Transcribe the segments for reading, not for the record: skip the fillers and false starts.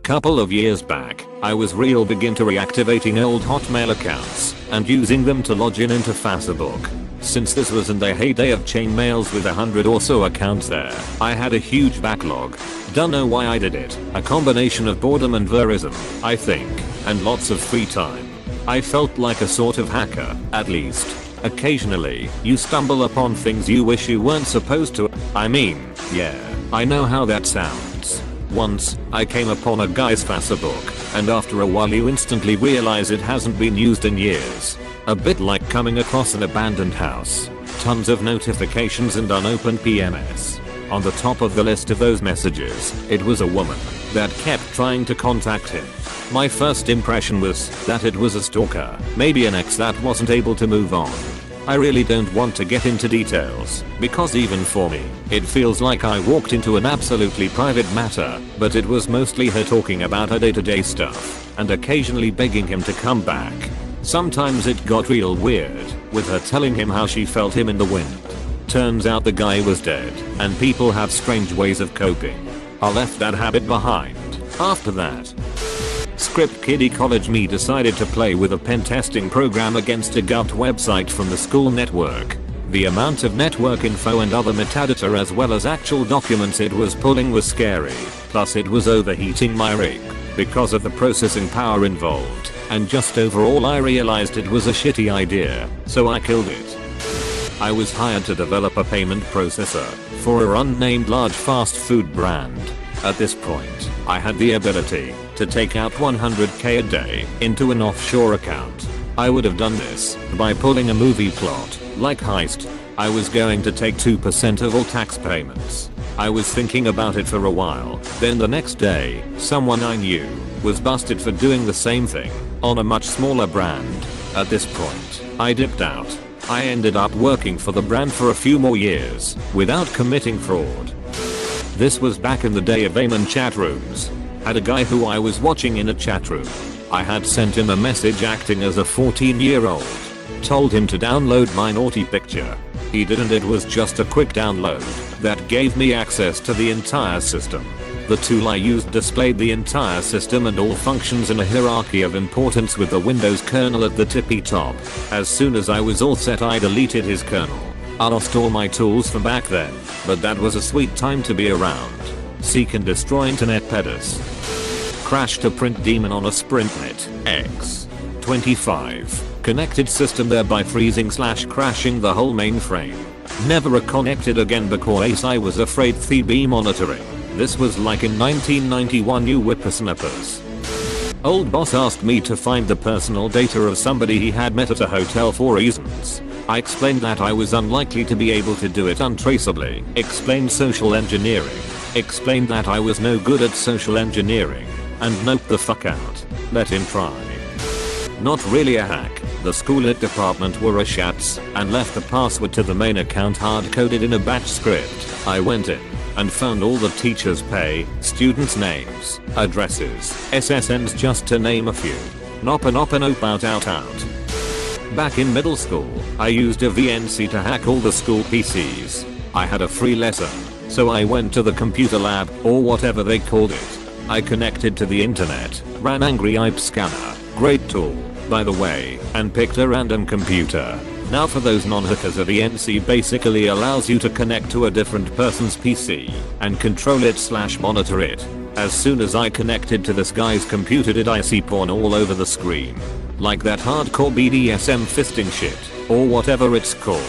Couple of years back, I was begin to reactivating old Hotmail accounts and using them to log in into Facebook. Since this was in the heyday of chain mails with 100 or so accounts there, I had a huge backlog. Don't know why I did it. A combination of boredom and verism, I think, and lots of free time. I felt like a sort of hacker, at least. Occasionally, you stumble upon things you wish you weren't supposed to. I mean, yeah, I know how that sounds. Once, I came upon a guy's Facebook, and after a while you instantly realize it hasn't been used in years. A bit like coming across an abandoned house. Tons of notifications and unopened PMS. On the top of the list of those messages, it was a woman that kept trying to contact him. My first impression was that it was a stalker, maybe an ex that wasn't able to move on. I really don't want to get into details, because even for me, it feels like I walked into an absolutely private matter, but it was mostly her talking about her day-to-day stuff, and occasionally begging him to come back. Sometimes it got real weird, with her telling him how she felt him in the wind. Turns out the guy was dead, and people have strange ways of coping. I left that habit behind. After that, Script Kiddie College me decided to play with a pen testing program against a govt website from the school network. The amount of network info and other metadata as well as actual documents it was pulling was scary, plus it was overheating my rig because of the processing power involved, and just overall I realized it was a shitty idea, so I killed it. I was hired to develop a payment processor for a unnamed large fast food brand. At this point, I had the ability to take out 100k a day into an offshore account. I would have done this by pulling a movie plot, like Heist. I was going to take 2% of all tax payments. I was thinking about it for a while, then the next day, someone I knew was busted for doing the same thing on a much smaller brand. At this point, I dipped out. I ended up working for the brand for a few more years without committing fraud. This was back in the day of AIM and chat rooms. Had a guy who I was watching in a chat room. I had sent him a message acting as a 14-year-old. Told him to download my naughty picture. He didn't. It was just a quick download that gave me access to the entire system. The tool I used displayed the entire system and all functions in a hierarchy of importance with the Windows kernel at the tippy top. As soon as I was all set, I deleted his kernel. I lost all my tools from back then, but that was a sweet time to be around. Seek and destroy internet peders. Crashed a print daemon on a SprintNet X25 connected system, thereby freezing/crashing the whole mainframe. Never reconnected again because I was afraid TB monitoring. This was like in 1991, you whippersnappers. Old boss asked me to find the personal data of somebody he had met at a hotel for reasons. I explained that I was unlikely to be able to do it untraceably. Explained social engineering. Explained that I was no good at social engineering. And noped the fuck out. Let him try. Not really a hack. The school lit department were a shats and left the password to the main account hard coded in a batch script. I went in and found all the teachers' pay, students' names, addresses, SSNs, just to name a few. Nope out. Back in middle school, I used a VNC to hack all the school PCs. I had a free lesson, so I went to the computer lab, or whatever they called it. I connected to the internet, ran Angry IP Scanner, great tool, by the way, and picked a random computer. Now for those non-hackers, a VNC basically allows you to connect to a different person's PC and control it/monitor it. As soon as I connected to this guy's computer, did I see porn all over the screen. Like that hardcore BDSM fisting shit, or whatever it's called.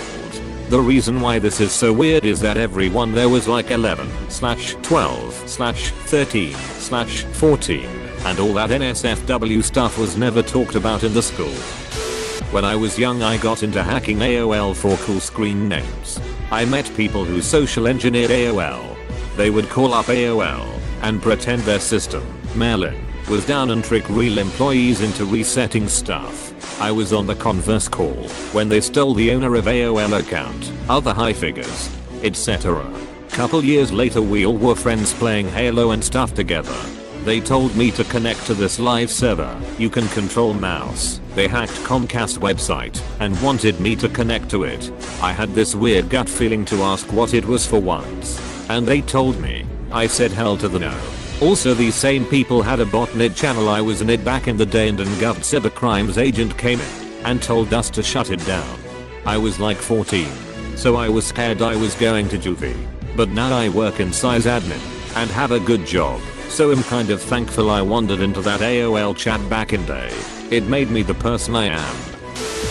The reason why this is so weird is that everyone there was like 11/12/13/14, and all that NSFW stuff was never talked about in the school. When I was young, I got into hacking AOL for cool screen names. I met people who social engineered AOL. They would call up AOL and pretend their system, mail-in, was down and trick real employees into resetting stuff. I was on the converse call when they stole the owner of AOL account, other high figures, etc. Couple years later, we all were friends playing Halo and stuff together. They told me to connect to this live server. You can control mouse. They hacked Comcast website and wanted me to connect to it. I had this weird gut feeling to ask what it was for once, and they told me. I said hell to the no. Also, these same people had a botnet channel I was in it back in the day, and an gov cybercrimes agent came in and told us to shut it down. I was like 14, so I was scared I was going to juvie. But now I work in sysadmin and have a good job, so I'm kind of thankful I wandered into that AOL chat back in day. It made me the person I am.